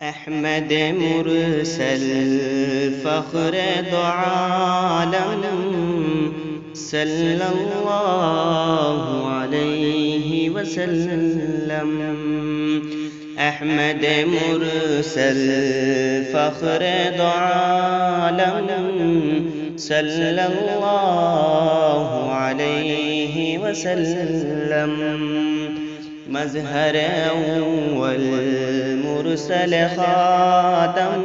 احمد مرسل فخر دو عالم صلی اللہ علیہ وسلم. احمد مرسل فخر دو عالم صلی اللہ علیہ وسلم. مظہر اول مرسل خاتم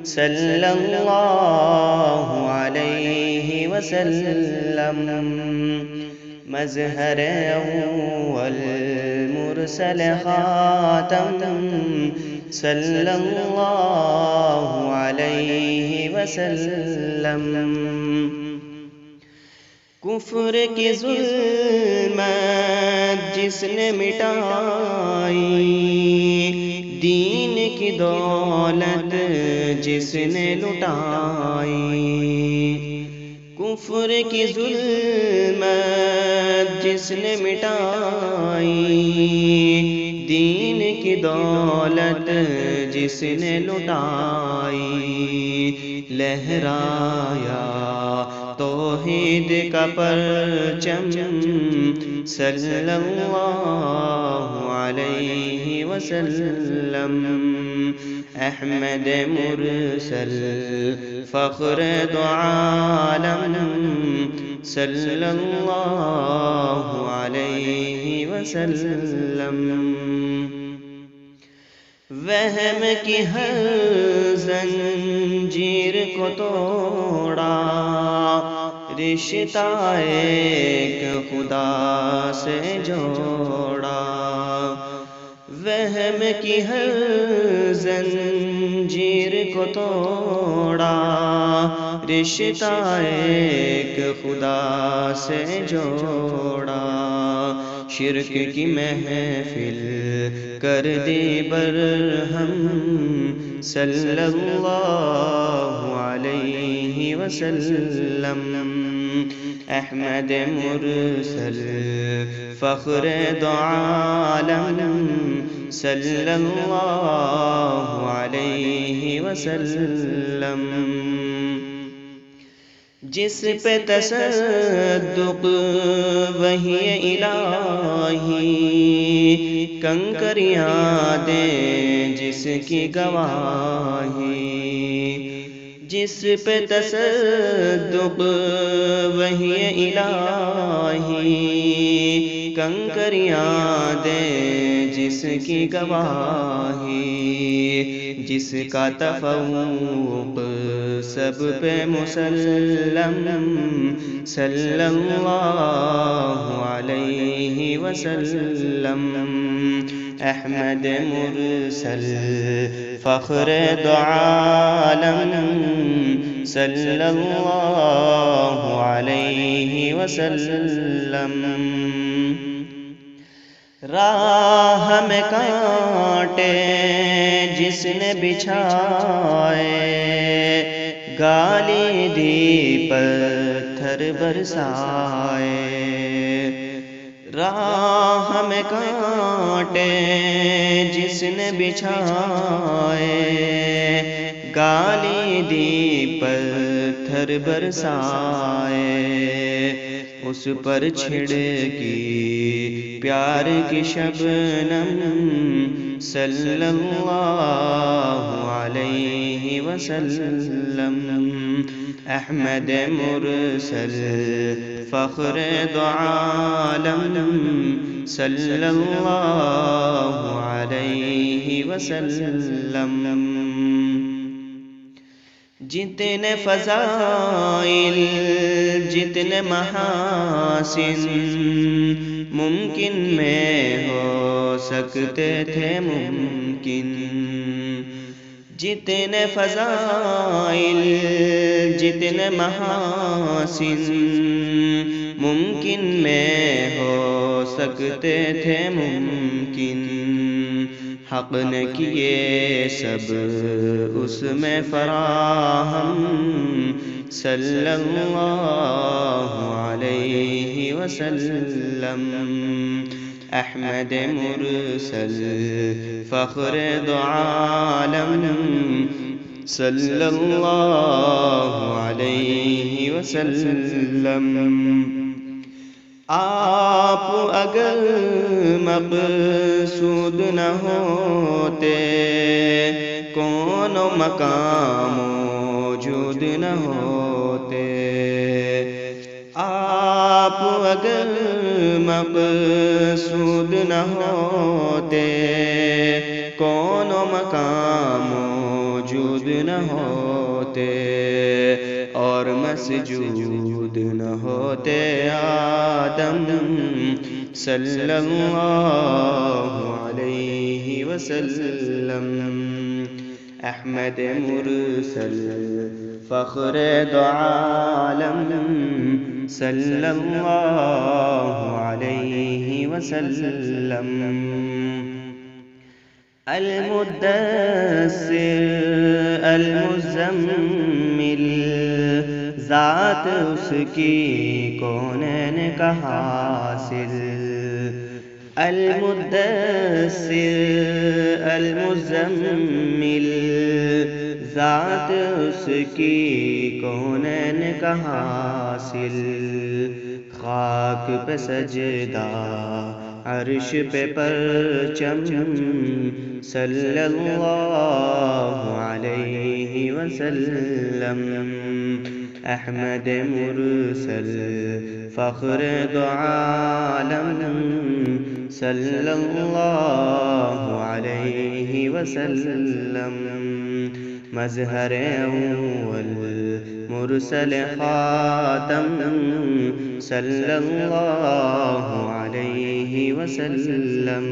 صلی اللہ علیہ وسلم. مظہر اول مرسل خاتم صلی اللہ علیہ وسلم. کفر کی ظلمت جس نے مٹائی، دین کی دولت جس نے لٹائی. کفر کی ظلمت جس نے مٹائی، دین کی دولت جس نے لٹائی. لہرایا توحید کا پرچم صلی اللہ علیہ وسلم. احمد مرسل فخر دو عالم صلی اللہ علیہ وسلم. وہم کی ہر زنجیر کو توڑا، رشتہ ایک خدا سے جوڑا. وہم کی ہر زنجیر کو توڑا، رشتہ ایک خدا سے جوڑا. شرک کی محفل کر دی برہم صلی اللہ علیہ وسلم. احمد مرسل فخر دو عالم صلی اللہ علیہ وسلم. جس پہ تصدق وحی الہی، کنکریاں دیں جس کی گواہی. جس پہ تصدق وحی الہی، کنکریاں دیں جس کی گواہی. جس کا تفوق سب پہ مسلم صلی اللہ علیہ وسلم. احمد مرسل فخر دو عالم صلی اللہ علیہ وسلم. راہ میں کانٹے جس نے بچھائے، گالی دی پتھر برسائے. راہ میں کانٹے جس نے بچھائے، گالی دی پتھر برسائے. اس پر چھڑکی پیار کی شبنم صلی اللہ علیہ وسلم. احمد مرسل فخر دو عالم صلی اللہ علیہ وسلم. جتنے فضائل جتنے محاسن ممکن میں ہو سکتے تھے ممکن. جتنے فضائل جتنے محاسن ممکن میں ہو سکتے تھے ممکن. حق نے کیے سب اس میں فراہم صلی اللہ علیہ وسلم. احمد مرسل فخر دو عالم صلی اللہ علیہ وسلم۔ آپ اگر مقصود نہ ہوتے کون و مقام موجود نہ ہوتے، آپ اگر مقصود نہ ہوتے کون و مقام موجود نہ ہوتے، اور مسجود نہ ہوتے آدم صلی اللہ علیہ وسلم۔ احمد مرسل فخر دو عالم صلی اللہ علیہ وسلم۔ المدثر المزمل ذات اس کی کونین کا حاصل، المدثر المزمل ذات اس کی کونین کا حاصل، خاک پہ سجدہ عرش پہ پرچم صلی اللہ علیہ وسلم۔ احمد مرسل فخر دو عالم صلی اللہ علیہ وسلم۔ مظہر اول مرسل خاتم صلی اللہ علیہ وسلم۔